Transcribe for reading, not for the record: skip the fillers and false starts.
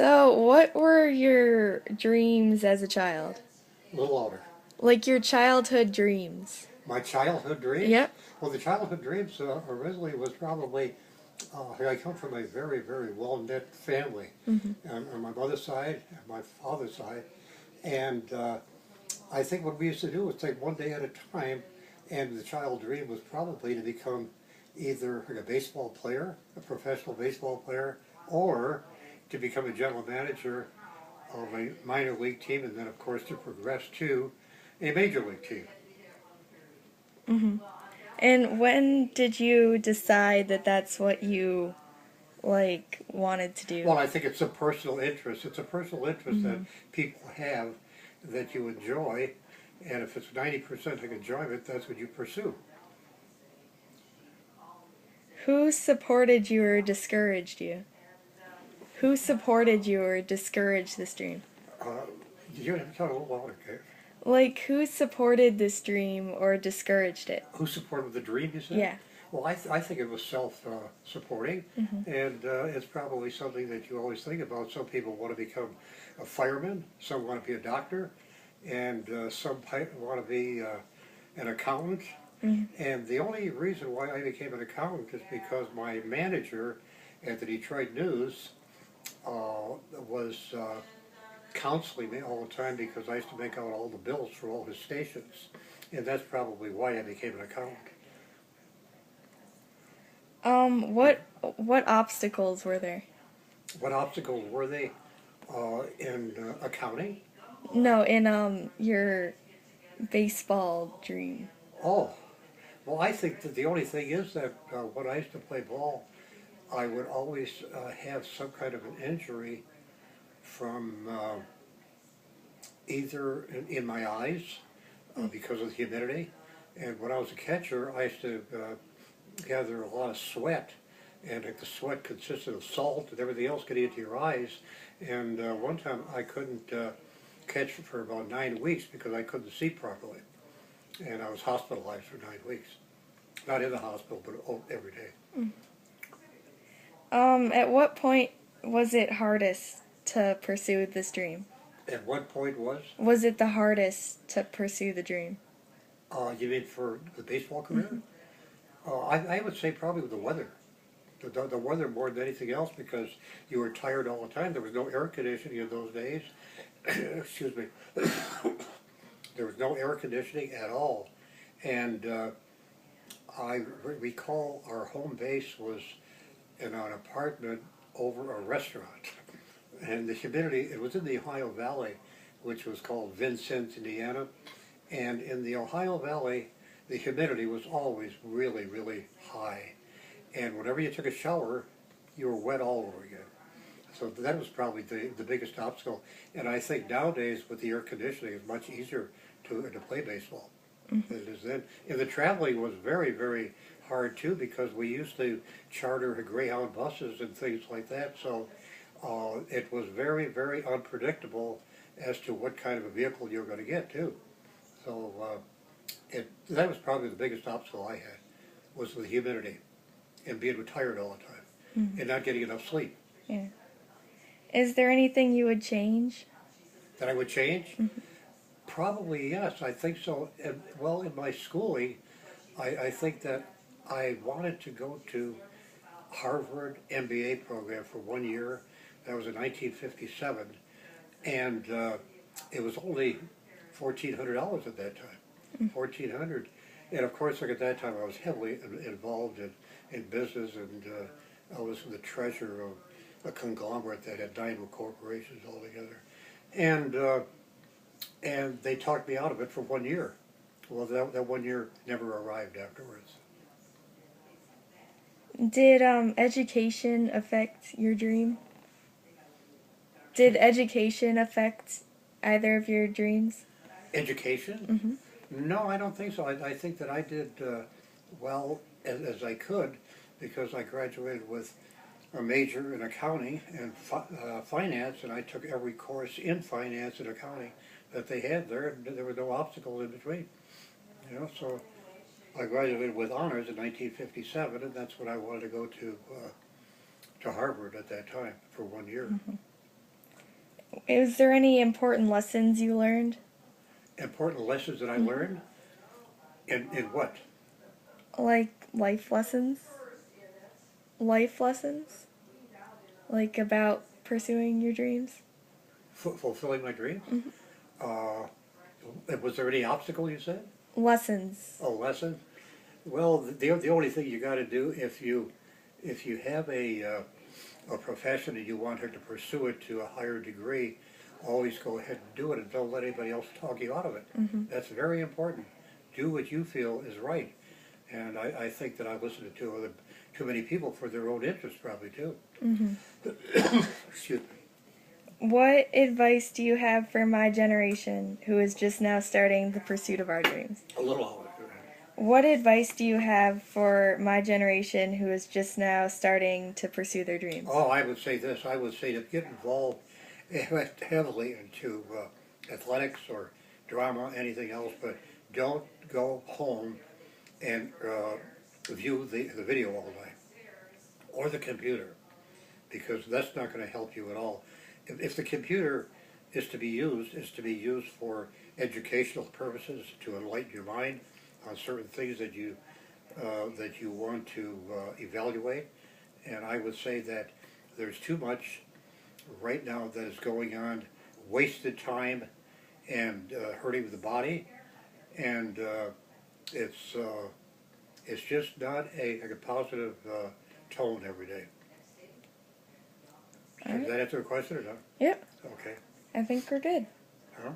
So, what were your dreams as a child? A little older. Like your childhood dreams? My childhood dreams? Yep. Well, the childhood dreams originally was probably, I come from a very, very well-knit family Hmm. on my mother's side and my father's side. And I think what we used to do was take one day at a time, and the child dream was probably to become either like a baseball player, a professional baseball player, or to become a general manager of a minor league team, and then, of course, to progress to a major league team. Hmm. And when did you decide that that's what you wanted to do? Well, I think it's a personal interest. It's a personal interest that Hmm. people have that you enjoy, and if it's 90% of enjoyment, that's what you pursue. Who supported you or discouraged you? Who supported you or discouraged this dream? Uh, you have to talk a little louder, okay? Like, who supported this dream or discouraged it? Who supported the dream, you said? Yeah. Well, I think it was self-supporting, Hmm. and it's probably something that you always think about. Some people want to become a fireman, some want to be a doctor, and some want to be an accountant. Hmm. And the only reason why I became an accountant is because my manager at the Detroit News was counseling me all the time because I used to make out all the bills for all his stations. And that's probably why I became an accountant. What obstacles were there? What obstacles were they in accounting? No, in your baseball dream. Oh, well, I think that the only thing is that when I used to play ball, I would always have some kind of an injury from either in my eyes because of the humidity. And when I was a catcher, I used to gather a lot of sweat, and the sweat consisted of salt and everything else getting into your eyes. And one time I couldn't catch for about 9 weeks because I couldn't see properly, and I was hospitalized for 9 weeks. Not in the hospital, but every day. At what point was it hardest to pursue this dream? At what point was? Was it the hardest to pursue the dream? You mean for the baseball career? Hmm. I would say probably with the weather. The weather more than anything else because you were tired all the time. There was no air conditioning in those days. Excuse me. There was no air conditioning at all. And I recall our home base was in an apartment over a restaurant. And the humidity, it was in the Ohio Valley, which was called Vincennes, Indiana. And in the Ohio Valley, the humidity was always really, really high. And whenever you took a shower, you were wet all over again. So that was probably the biggest obstacle. And I think nowadays with the air conditioning, it's much easier to play baseball than it is then. And the traveling was very, very hard too because we used to charter Greyhound buses and things like that. So it was very, very unpredictable as to what kind of a vehicle you were going to get too. So that was probably the biggest obstacle I had was the humidity and being tired all the time Hmm. and not getting enough sleep. Yeah. Is there anything you would change? That I would change? Hmm. Probably yes, I think so. And, well, in my schooling, I think that I wanted to go to Harvard MBA program for 1 year. That was in 1957, and it was only $1,400 at that time. 1,400, and of course, like at that time, I was heavily involved in business, and I was the treasurer of a conglomerate that had 9 corporations altogether, and they talked me out of it for 1 year. Well, that 1 year never arrived afterwards. Did education affect your dream? Did education affect either of your dreams? Education? Hmm. No, I don't think so. I think that I did well as I could because I graduated with a major in accounting and finance, and I took every course in finance and accounting that they had there, and there were no obstacles in between. So I graduated with honors in 1957, and that's when I wanted to go to Harvard at that time for 1 year. Hmm. Is there any important lessons you learned? Important lessons that I learned? In what? Like life lessons? Life lessons? Like about pursuing your dreams? Fulfilling my dreams? Uh, was there any obstacle you said? Lessons. Oh, lesson? Well, the only thing you got to do if you have a profession and you want her to pursue it to a higher degree, always go ahead and do it and don't let anybody else talk you out of it. That's very important. Do what you feel is right. And I think that I listened to too many people for their own interests probably too. Excuse me. What advice do you have for my generation who is just now starting the pursuit of our dreams? A little louder. What advice do you have for my generation who is just now starting to pursue their dreams? Oh, I would say this. I would say to get involved heavily into athletics or drama, anything else, but don't go home and view the video all day or the computer, because that's not going to help you at all. If the computer is to be used for educational purposes, to enlighten your mind on certain things that you want to evaluate. And I would say that there's too much right now that is going on, wasted time and hurting the body, and it's just not a positive tone every day. All Does right. that answer the question or not? Yep, Okay. I think we're good. Huh?